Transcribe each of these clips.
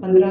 15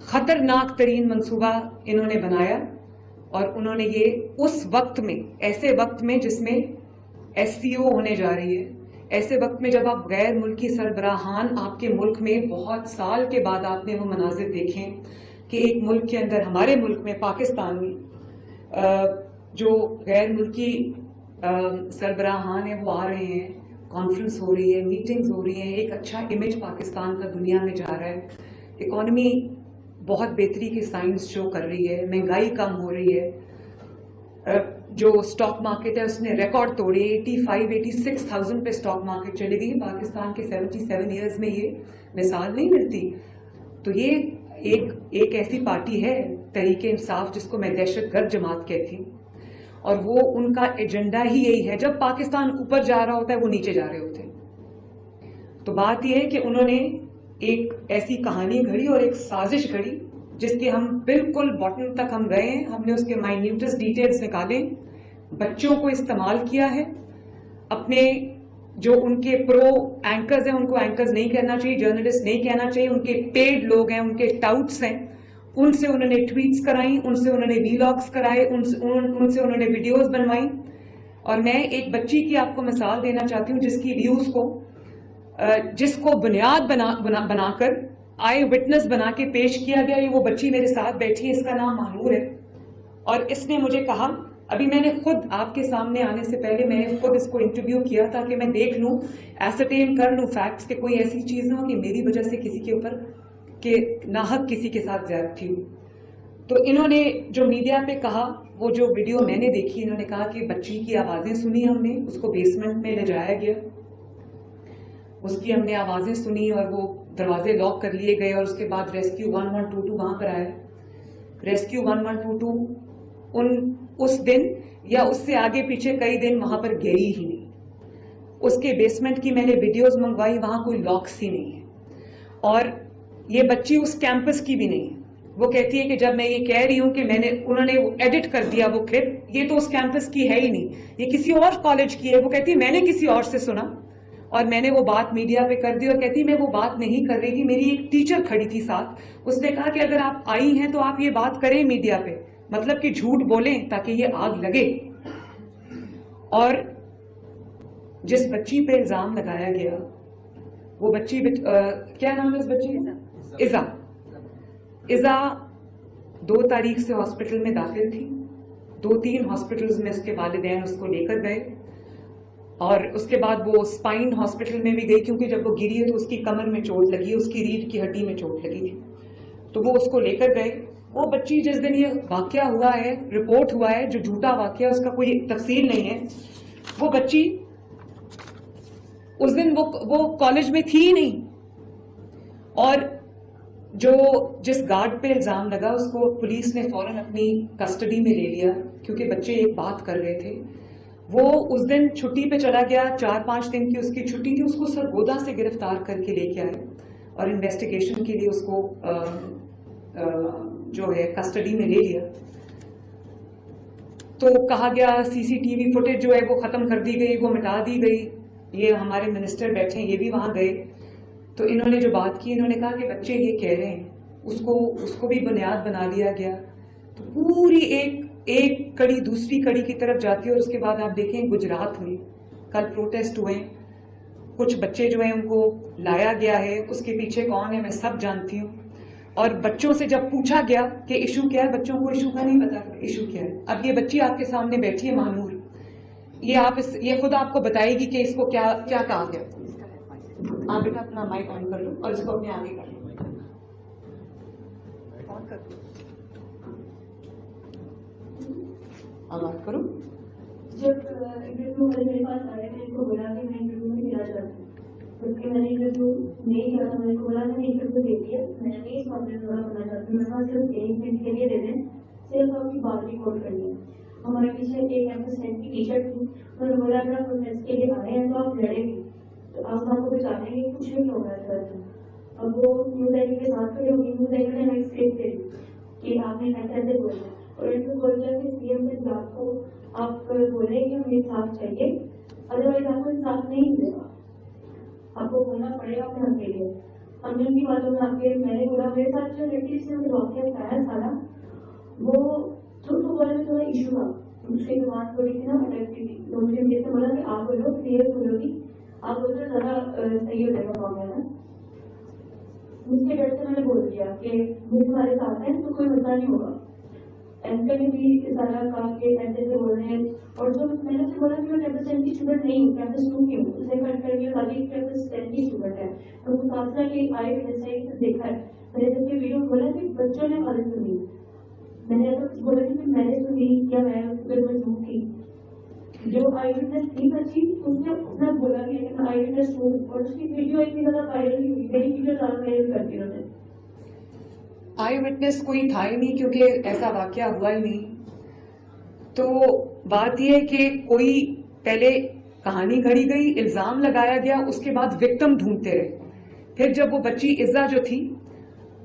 خطرناک ترین منصوبہ انہوں نے بنایا، اور انہوں نے یہ اس وقت میں، ایسے وقت میں جس میں ایس سی او ہونے جا رہی ہے، ایسے وقت میں جب آپ غیر ملکی سربراہان آپ کے ملک میں بہت سال کے بعد آپ نے وہ مناظر دیکھیں کہ ایک ملک کے اندر، ہمارے ملک میں پاکستان میں جو غیر ملکی سربراہان ہیں وہ آ رہے ہیں، کانفرنس ہو رہی ہے، میٹنگز ہو رہی ہیں، ایک اچھا امیج پاکستان کا دنیا میں جا رہا ہے، اکانومی بہت بہتری کی سائنس شو کر رہی ہے، مہنگائی کم ہو رہی ہے، جو سٹاک مارکیٹ ہے اس نے ریکارڈ توڑی، 85-86,000 پہ سٹاک مارکیٹ چلی گئی۔ پاکستان کے 77 ایئرز میں یہ مثال نہیں ملتی۔ تو یہ ایک ایسی پارٹی ہے تحریک انصاف جس کو میں دہشت گرد جماعت کہتی ہوں، اور وہ ان کا ایجنڈا ہی یہی ہے، جب پاکستان اوپر جا رہا ہوتا ہے وہ نیچے جا رہے ہوتے ہیں۔ تو بات یہ ہے کہ انہوں نے ایک ایسی کہانی گھڑی اور ایک سازش گھڑی جس کے ہم بالکل باٹم تک ہم گئے ہیں، ہم نے اس کے مائنیوٹس ڈیٹیلز نکالے، بچوں کو استعمال کیا ہے، اپنے جو ان کے پرو اینکرز ہیں ان کو اینکرز نہیں کہنا چاہیے، جرنلسٹ نہیں کہنا چاہیے، ان کے پیڈ لوگ ہیں، ان کے ٹاؤٹس ہیں، ان سے انہوں نے ٹویٹس کرائیں، ان سے انہوں نے ویلاگس کرائے، ان سے انہوں نے ویڈیوز بنوائیں۔ اور میں ایک بچی کی آپ کو مثال دینا چاہتی ہوں جس کو بنیاد بنا کر آئی وٹنس بنا کے پیش کیا گیا۔ یہ وہ بچی میرے ساتھ بیٹھی ہے، اس کا نام مانور ہے، اور اس نے مجھے کہا، ابھی میں نے خود آپ کے سامنے آنے سے پہلے میں نے خود اس کو انٹرویو کیا تاکہ میں دیکھ لوں، ایسرٹین کر لوں فیکٹس کہ کوئی ایسی چیز نہ ہو کہ میری وجہ سے کسی کے اوپر کہ ناحق کسی کے ساتھ زیادتی ہو۔ تو انہوں نے جو میڈیا پہ کہا، وہ جو ویڈیو میں نے دیکھی، انہوں نے کہا کہ بچی کی آوازیں سنی ہم نے، اس کو بیسمنٹ میں لے جایا گیا، اس کی ہم نے آوازیں سنی اور وہ دروازے لاک کر لیے گئے، اور اس کے بعد ریسکیو 1122 وہاں پر آیا۔ ریسکیو 1122 اس دن یا اس سے آگے پیچھے کئی دن وہاں پر گئی ہی نہیں۔ اس کے بیسمنٹ کی میں نے ویڈیوز منگوائی، وہاں کوئی لاکس ہی نہیں ہے، اور یہ بچی اس کیمپس کی بھی نہیں ہے۔ وہ کہتی ہے کہ جب میں یہ کہہ رہی ہوں کہ انہوں نے ایڈٹ کر دیا وہ کلپ، یہ تو اس کیمپس کی ہے ہی نہیں، یہ کسی اور کالج کی ہے۔ وہ کہتی ہے میں نے کسی اور سے سنا اور میں نے وہ بات میڈیا پہ کر دی، اور کہتی میں وہ بات نہیں کر رہی تھی، میری ایک ٹیچر کھڑی تھی ساتھ، اس نے کہا کہ اگر آپ آئی ہیں تو آپ یہ بات کریں میڈیا پہ، مطلب کہ جھوٹ بولیں تاکہ یہ آگ لگے۔ اور جس بچی پہ الزام لگایا گیا وہ بچی کیا نام ہے اس بچی کا؟ ایزا 2 تاریخ سے ہاسپٹل میں داخل تھی، 2-3 ہاسپٹلز میں اس کے والدین اس کو لے کر گئے، اور اس کے بعد وہ اسپائن ہاسپٹل میں بھی گئی، کیونکہ جب وہ گری ہے تو اس کی کمر میں چوٹ لگی، اس کی ریڑھ کی ہڈی میں چوٹ لگی تھی، تو وہ اس کو لے کر گئے۔ وہ بچی جس دن یہ واقعہ ہوا ہے، رپورٹ ہوا ہے، جو جھوٹا واقعہ اس کا کوئی تفصیل نہیں ہے، وہ بچی اس دن وہ کالج میں تھی ہی نہیں، اور جس گارڈ پہ الزام لگا اس کو پولیس نے فوراً اپنی کسٹڈی میں لے لیا، کیونکہ بچے ایک بات کر رہے تھے۔ وہ اس دن چھٹی پہ چلا گیا، 4-5 دن کی اس کی چھٹی تھی، اس کو سرگودا سے گرفتار کر کے لے کے آئے اور انویسٹیگیشن کے لیے اس کو جو ہے کسٹڈی میں لے لیا۔ تو کہا گیا CCTV فوٹیج جو ہے وہ ختم کر دی گئی، وہ مٹا دی گئی۔ یہ ہمارے منسٹر بیٹھے ہیں، یہ بھی وہاں گئے، تو انہوں نے جو بات کی، انہوں نے کہا کہ بچے یہ کہہ رہے ہیں، اس کو بھی بنیاد بنا لیا گیا۔ تو پوری ایک کڑی دوسری کڑی کی طرف جاتی ہے، اور اس کے بعد آپ دیکھیں گجرات میں کل پروٹیسٹ ہوئے، کچھ بچے جو ہیں ان کو لایا گیا ہے، اس کے پیچھے کون ہے میں سب جانتی ہوں، اور بچوں سے جب پوچھا گیا کہ ایشو کیا ہے، بچوں کو ایشو کا نہیں پتا ایشو کیا ہے۔ اب یہ بچی آپ کے سامنے بیٹھی ہے مانور، یہ خود آپ کو بتائے گی کہ اس کو کیا کہا گیا۔ آپ بیٹا اپنا مائک آن کر لو اور اس کو اپنے آگے کر لو، آواز کرو۔ جب انٹرویو میرے پاس آیا میں ان کو بولا کہ میں انٹرویو میں دینا چاہتی ہوں، جبکہ میں نے انٹرویو نہیں دیا تھا، میں نے بولا میں نے انٹرویو دے دیا، میں نہیں اس معاملے میں بڑا کرنا چاہتی ہوں، میرے پاس صرف 1 دن کے لیے دے دیں، صرف آپ کی بات ریکارڈ کرنی ہے۔ ہمارے پیچھے ایک M.S. کی ٹیچر تھی، انہوں نے بولا اگر آپ پروٹیسٹ کے لیے آئے ہیں تو آپ لڑیں گے، تو آپ کو بچا دیں گے، کچھ نہیں ہوگا سر۔ اب وہ نیوز اینکر کے ساتھ کھڑے ہوگی، نیوز اینکر نے ہمیں اسکرپٹ دے دی کہ آپ نے ایسے بولنا، اور ان کو بول دیا کہ CM پنجاب کو آپ بولیں کہ ہمیں انصاف چاہیے، ادروائز آپ کو انصاف نہیں ملے گا، آپ کو بولنا پڑے گا اپنے حق کے لیے۔ ہم نے ان کی باتوں میں آ کے میں نے بولا میرے ساتھ جو لڑکی جس نے مجھے واقعہ بتایا تھا نا وہ تھوڑا ایشو تھا، اس کی زبان تھوڑی سی نا اٹکتی تھی، تو مجھے یہ سے بولا کہ آپ بولو کلیئر بولو گی آپ بولو تو زیادہ صحیح ہو جائے گا معاملہ نا. مجھ کے ڈر سے میں نے بول دیا کہ مجھے تمہارے ساتھ ہیں تو کوئی مسئلہ نہیں ہوگا. ایسے میں بھی سارا کہا کہ ایسے ایسے بول رہے ہیں، اور جو میں نے اسے بولا کہ میں کیمپس 10 کی اسٹوڈنٹ نہیں ہوں، کیمپس 2 کی ہوں، اسے کٹ کر کے باقی کیمپس 10 کی اسٹوڈنٹ ہے. تو مقابلہ کے آئے ویسے دیکھا ہے میں نے جب کہ ویڈیو بولا کہ بچوں نے خالی سنی، میں نے ایسا کچھ بولا کہ میں نے سنی یا میں اگر مجبور تھی. جو آئی وٹنس تھی بچی اس نے اپنا بولا کہ میں آئی وٹنس ہوں، اور اس کی ویڈیو اتنی زیادہ وائرل ہوئی، میری ویڈیو زیادہ وائرل کر دی انہوں نے. آئی وٹنس کوئی تھا ہی نہیں کیونکہ ایسا واقعہ ہوا ہی نہیں. تو بات یہ ہے کہ کوئی پہلے کہانی گھڑی گئی، الزام لگایا گیا، اس کے بعد وکٹم ڈھونڈتے رہے. پھر جب وہ بچی عزا جو تھی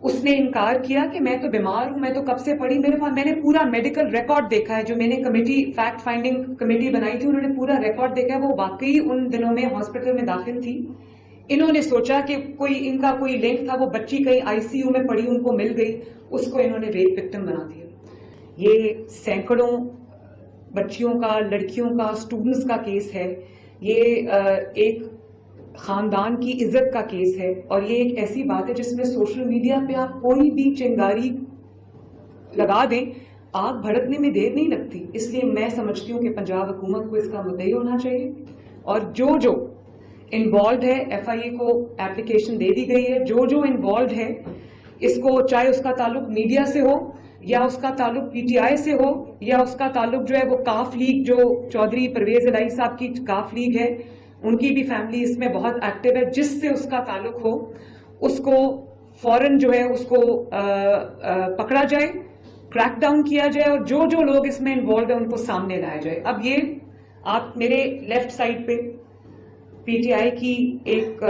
اس نے انکار کیا کہ میں تو بیمار ہوں، میں تو کب سے پڑھی، میرے پاس میں نے پورا میڈیکل ریکارڈ دیکھا ہے. جو میں نے کمیٹی فیکٹ فائنڈنگ کمیٹی بنائی تھی انہوں نے پورا ریکارڈ دیکھا ہے. وہ واقعی ان دنوں میں ہاسپٹل میں داخل تھی. انہوں نے سوچا کہ کوئی ان کا کوئی لنک تھا، وہ بچی کہیں آئی سی یو میں پڑی، ان کو مل گئی، اس کو انہوں نے ریپ وکٹم بنا دیا. یہ سینکڑوں بچیوں کا، لڑکیوں کا، اسٹوڈنٹس کا کیس ہے. یہ ایک خاندان کی عزت کا کیس ہے، اور یہ ایک ایسی بات ہے جس میں سوشل میڈیا پہ آپ کوئی بھی چنگاری لگا دیں آگ بھڑکنے میں دیر نہیں لگتی. اس لیے میں سمجھتی ہوں کہ پنجاب حکومت کو اس کا مدعی ہونا چاہیے، اور جو انوالوڈ ہے ایف آئی اے کو اپلیکیشن دے دی گئی ہے. جو انوالوڈ ہے اس کو، چاہے اس کا تعلق میڈیا سے ہو یا اس کا تعلق پی ٹی آئی سے ہو یا اس کا تعلق جو ہے وہ کاف لیگ، جو چودھری پرویز الہی صاحب کی کاف لیگ ہے ان کی بھی فیملی اس میں بہت ایکٹیو ہے، جس سے اس کا تعلق ہو اس کو فوراً جو ہے اس کو پکڑا جائے، کریک ڈاؤن کیا جائے، اور جو لوگ اس میں انوالوڈ ہیں ان کو سامنے لایا جائے. اب یہ آپ میرے لیفٹ سائڈ پہ پی ٹی آئی کی ایک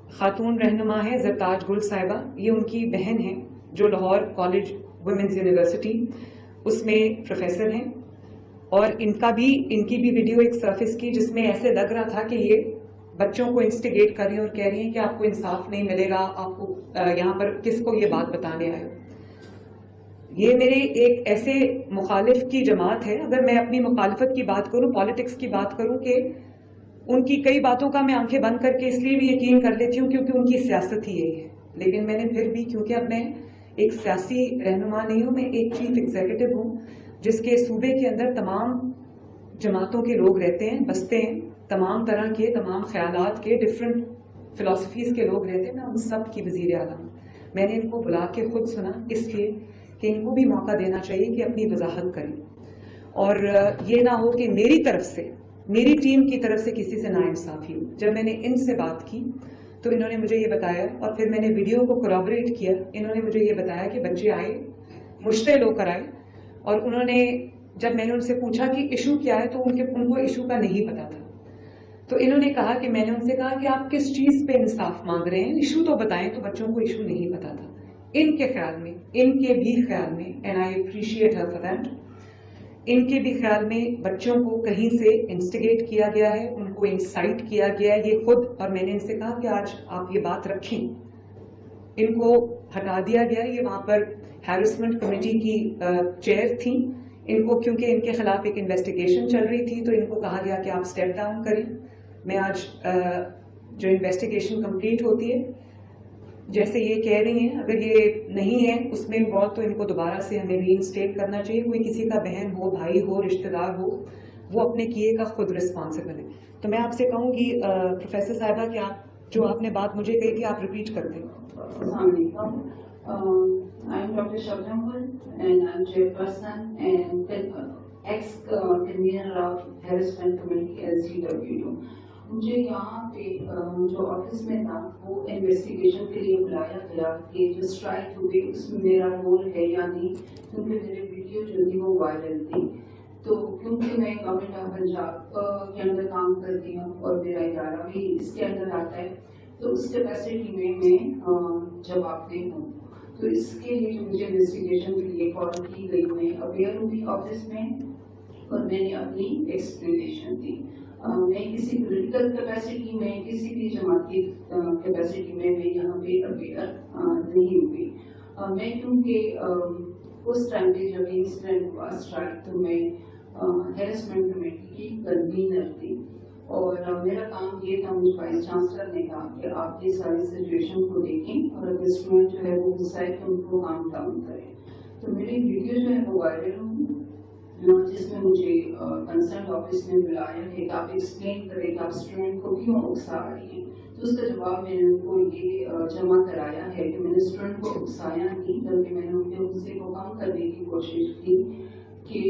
خاتون رہنما ہے زرتاج گل صاحبہ، یہ ان کی بہن ہیں جو لاہور کالج ویمنز یونیورسٹی اس میں پروفیسر ہیں. اور ان کی بھی ویڈیو ایک سرفس کی جس میں ایسے لگ رہا تھا کہ یہ بچوں کو انسٹیگیٹ کر رہی ہیں اور کہہ رہی ہیں کہ آپ کو انصاف نہیں ملے گا، آپ کو یہاں پر کس کو یہ بات بتانے آئے. یہ میرے ایک ایسے مخالف کی جماعت ہے. اگر میں اپنی مخالفت کی بات کروں، پالیٹکس کی بات کروں، کہ ان کی کئی باتوں کا میں آنکھیں بند کر کے اس لیے بھی یقین کر لیتی ہوں کیونکہ ان کی سیاست ہی یہی ہے. لیکن میں نے پھر بھی، کیونکہ اب میں ایک سیاسی رہنما نہیں ہوں، میں ایک چیف ایگزیکٹو ہوں جس کے صوبے کے اندر تمام جماعتوں کے لوگ رہتے ہیں، بستے ہیں، تمام طرح کے، تمام خیالات کے، ڈفرینٹ فلاسفیز کے لوگ رہتے ہیں. میں ان سب کی وزیر اعلیٰ ہوں. میں نے ان کو بلا کے خود سنا اس لیے کہ ان کو بھی موقع دینا چاہیے کہ اپنی وضاحت کریں، اور یہ نہ ہو کہ میری طرف سے، میری ٹیم کی طرف سے کسی سے ناانصافی ہو. جب میں نے ان سے بات کی تو انہوں نے مجھے یہ بتایا، اور پھر میں نے ویڈیو کو کوریبوریٹ کیا. انہوں نے مجھے یہ بتایا کہ بچے آئے، مشتعل ہو کر آئے، اور انہوں نے، جب میں نے ان سے پوچھا کہ ایشو کیا ہے تو ان کو ایشو کا نہیں پتا تھا. تو انہوں نے کہا کہ میں نے ان سے کہا کہ آپ کس چیز پہ انصاف مانگ رہے ہیں، ایشو تو بتائیں. تو بچوں کو ایشو نہیں پتا تھا. ان کے خیال میں، ان کے بھی خیال میں، and I appreciate her for that, ان کے بھی خیال میں بچوں کو کہیں سے انسٹیگیٹ کیا گیا ہے، ان کو انسائٹ کیا گیا ہے. یہ خود، اور میں نے ان سے کہا کہ آج آپ یہ بات رکھیں، ان کو ہٹا دیا گیا. یہ وہاں پر ہیرسمنٹ کمیٹی کی چیئر تھیں. ان کو، کیونکہ ان کے خلاف ایک انویسٹیگیشن چل رہی تھی، تو ان کو کہا گیا کہ آپ اسٹیپ ڈاؤن کریں. میں آج جو انویسٹیگیشن کمپلیٹ ہوتی ہے، جیسے یہ کہہ رہی ہیں، اگر یہ نہیں ہے اس میں انوالو تو ان کو دوبارہ سے ہمیں ری انسٹیٹ کرنا چاہیے. کوئی کسی کا بہن ہو، بھائی ہو، رشتہ دار ہو، وہ اپنے کیے کا خود رسپانسبل ہے. تو میں آپ سے کہوں گی پروفیسر صاحبہ کہ آپ نے بات مجھے کہی تھی آپ ریپیٹ کر دیں. السلام علیکم. I am Dr. Shabnam Gul and I am chairperson and ex-convener of Harassment Committee LCW. مجھے یہاں پہ جو آفس میں تھا وہ انویسٹیگیشن کے لیے بلایا گیا کہ جو اسٹرائک ہوئی اس میں میرا رول ہے یا نہیں، کیونکہ میری ویڈیو جو تھی وہ وائرل تھی. تو کیونکہ میں گورنمنٹ آف پنجاب کے اندر کام کرتی ہوں اور میرا ادارہ بھی اس کے اندر آتا ہے، تو اس کیپیسٹی میں جواب دہ ہوں. تو اس کے لیے جو مجھے انویسٹیگیشن کے لیے کال کی گئی، میں اویئر ہوئی آفس میں اور میں نے اپنی ایکسپلینیشن دی. میں کسی پولیٹیکل کیپیسٹی میں کسی بھی جماعتی کیپیسٹی میں یہاں پہ اویئر نہیں ہوئی. میں کیونکہ اس ٹائم پہ جب انسیڈنٹ ہوا اسٹرائک تو میں ہیرسمنٹ کمیٹی کی کنوینر تھی اور میرا کام یہ تھا, مجھے وائس چانسلر نے کہا کہ آپ یہ ساری سچویشن کو دیکھیں اور اگر اسٹوڈنٹ جو ہے وہ غصہ ہے تو ان کو کام ڈاؤن کریں. تو میری ویڈیو جو ہے وہ وائرل ہوئی جس میں مجھے کنسرن آفس نے بلایا ہے کہ آپ ایکسپلین کریں کہ آپ اسٹوڈنٹ کو کیوں اکسا رہی ہیں. تو اس کا جواب میں نے ان کو یہ جمع کرایا ہے کہ میں نے اسٹوڈنٹ کو اکسایا نہیں بلکہ میں نے ان کے غصے کو کم کرنے کی کوشش کی کہ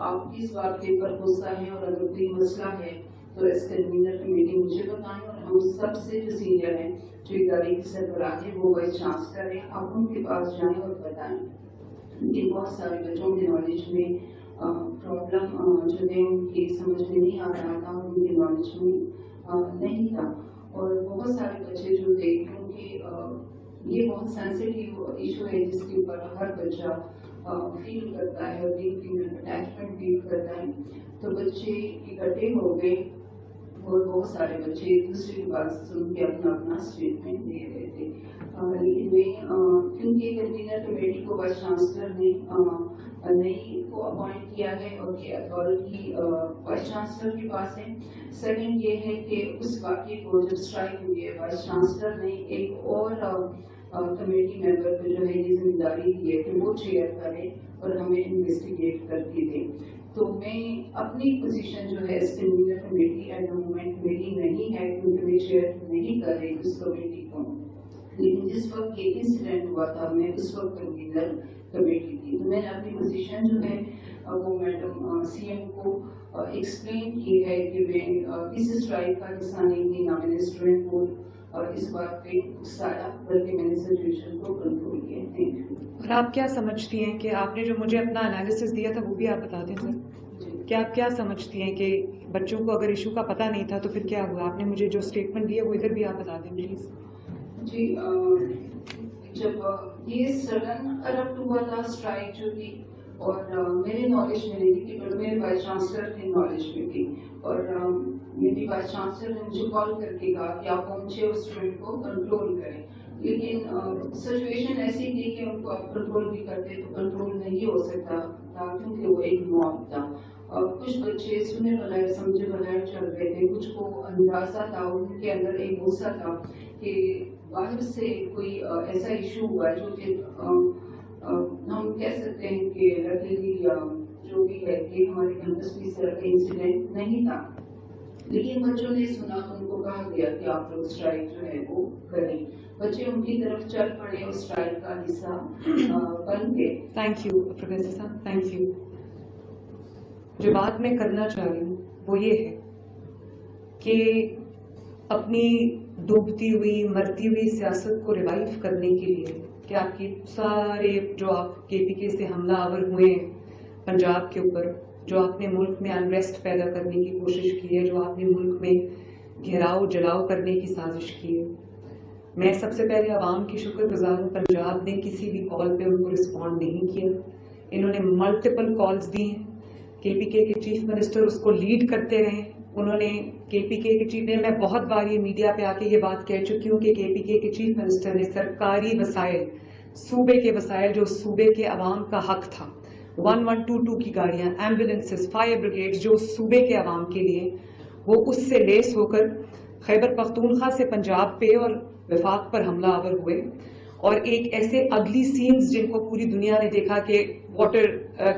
آپ کس بات کے اوپر غصہ ہے اور اگر کوئی مسئلہ ہے تو اس کنوینر کمیٹی مجھے بتائیں اور ہم سب سے جو سینئر ہیں جو ادارے کی سربراہ ہے وہ وائس چانسلر ہیں, آپ ان کے پاس جائیں اور بتائیں. کہ بہت سارے بچوں کے نالج میں پرابلم جو ہے ان کی سمجھ میں نہیں آ رہا تھا, ان کے نالج میں نہیں تھا. اور بہت سارے بچے جو تھے کیونکہ یہ بہت سینسٹیو ایشو ہے جس کے اوپر ہر بچہ فیل کرتا ہے اور اٹیچمنٹ فیل کرتا ہے, تو بچے اکٹھے ہو گئے اور بہت سارے بچے ایک دوسرے کی بات سن کے اپنا اپنا اسٹیٹمنٹ دے رہے تھے. لیکن میں کیونکہ کنوینر کمیٹی کو وائس چانسلر نے نئی کو اپوائنٹ کیا ہے اور یہ اتھارٹی وائس چانسلر کے پاس ہے. سیکنڈ یہ ہے کہ اس واقعے کو جب اسٹرائک ہوئی ہے وائس چانسلر نے ایک اور کمیٹی ممبر کو جو ہے یہ ذمہ داری دی ہے کہ وہ چیئر کرے اور ہمیں انویسٹیگیٹ کرتی تھے. تو میں اپنی پوزیشن جو ہے اس convener committee at the moment میری نہیں ہے کیونکہ میں چیئر نہیں کر رہی اس کمیٹی کو. لیکن جس وقت یہ انسیڈنٹ ہوا تھا میں اس وقت کنوینر کمیٹی تھی, تو میں نے اپنی پوزیشن جو ہے وہ میڈم سی ایم کو ایکسپلین کی ہے کہ میں اس اسٹرائک کا حصہ نہیں تھی, نہ میں نے اسٹوڈنٹ کو اس بات پہ اکسایا بلکہ میں نے سچویشن کو کنٹرول کیا. Thank you. اور آپ کیا سمجھتی ہیں کہ آپ نے جو مجھے اپنا انالیسس دیا تھا وہ بھی آپ بتا دیں سر, کہ آپ کیا سمجھتی ہیں کہ بچوں کو اگر ایشو کا پتہ نہیں تھا تو پھر کیا ہوا؟ آپ نے مجھے جو اسٹیٹمنٹ دیا وہ ادھر بھی آپ بتا دیں پلیز. جی, جب یہ سڈن ارپٹ ہوا تھا اسٹرائک جو تھی اور میرے نالج میں نہیں تھی بٹ میرے وائس چانسلر کے نالج میں تھی اور میری وائس چانسلر نے مجھے کال کر کے کہا کہ آپ پہنچے اس اسٹوڈنٹ کو کنٹرول کریں. لیکن سچویشن ایسی تھی کہ ان کو آپ کنٹرول بھی کرتے تو کنٹرول نہیں ہو سکتا تھا کیونکہ وہ ایک موب تھا. کچھ بچے سنے بغیر سمجھے بغیر چل رہے تھے, کچھ کو اندازہ تھا, ان کے اندر ایک غصہ تھا کہ باہر سے کوئی ایسا ایشو ہوا جو کہ ہم کہہ سکتے ہیں کہ رکھلی جو بھی ہے کہ ہمارے کیمپس میں اس طرح کا انسیڈنٹ نہیں تھا. لیکن بچوں نے سنا تو ان کو کہا گیا کہ آپ لوگ اسٹرائک جو ہے وہ کریں. بچے ان کی طرف چل پڑے اور اسٹرائک کا حصہ بن گئے. تھینک یو پروفیسر صاحب, تھینک یو. جو بات میں کرنا چاہ رہی ہوں وہ یہ ہے کہ اپنی ڈوبتی ہوئی مرتی ہوئی سیاست کو ریوائیو کرنے کے لیے کہ آپ کی سارے جو آپ کے پی کے سے حملہ آور ہوئے ہیں پنجاب کے اوپر, جو آپ نے ملک میں انریسٹ پیدا کرنے کی کوشش کی ہے, جو آپ نے ملک میں گھیراؤ جلاؤ کرنے کی سازش کی ہے, میں سب سے پہلے عوام کی شکر گزار ہوں. پنجاب نے کسی بھی کال پہ ان کو رسپونڈ نہیں کیا. انہوں نے ملٹیپل کالز دی ہیں. کے پی کے چیف منسٹر اس کو لیڈ کرتے رہے. انہوں نے کے پی کے چیف میں بہت بار یہ میڈیا پہ آ کے یہ بات کہہ چکی ہوں کہ کے پی کے چیف منسٹر نے سرکاری وسائل, صوبے کے وسائل جو صوبے کے عوام کا حق تھا, 1122 کی گاڑیاں, ایمبولینسز, فائر بریگیڈ جو صوبے کے عوام کے لیے, وہ اس سے لیس ہو کر خیبر پختونخوا سے پنجاب پہ اور وفاق پر حملہ آور ہوئے. اور ایک ایسے اگلی سینز جن کو پوری دنیا نے دیکھا کہ واٹر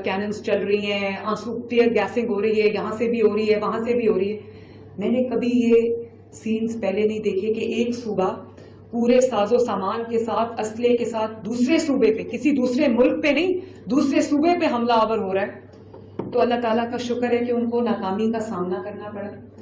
کیننز چل رہی ہیں, آنسو ٹیئر گیسنگ ہو رہی ہے, یہاں سے بھی ہو رہی ہے, وہاں سے بھی ہو رہی ہے. میں نے کبھی یہ سینز پہلے نہیں دیکھے کہ ایک صوبہ پورے ساز و سامان کے ساتھ, اسلحے کے ساتھ دوسرے صوبے پہ, کسی دوسرے ملک پہ نہیں, دوسرے صوبے پہ حملہ آور ہو رہا ہے. تو اللہ تعالیٰ کا شکر ہے کہ ان کو ناکامی کا سامنا کرنا پڑا.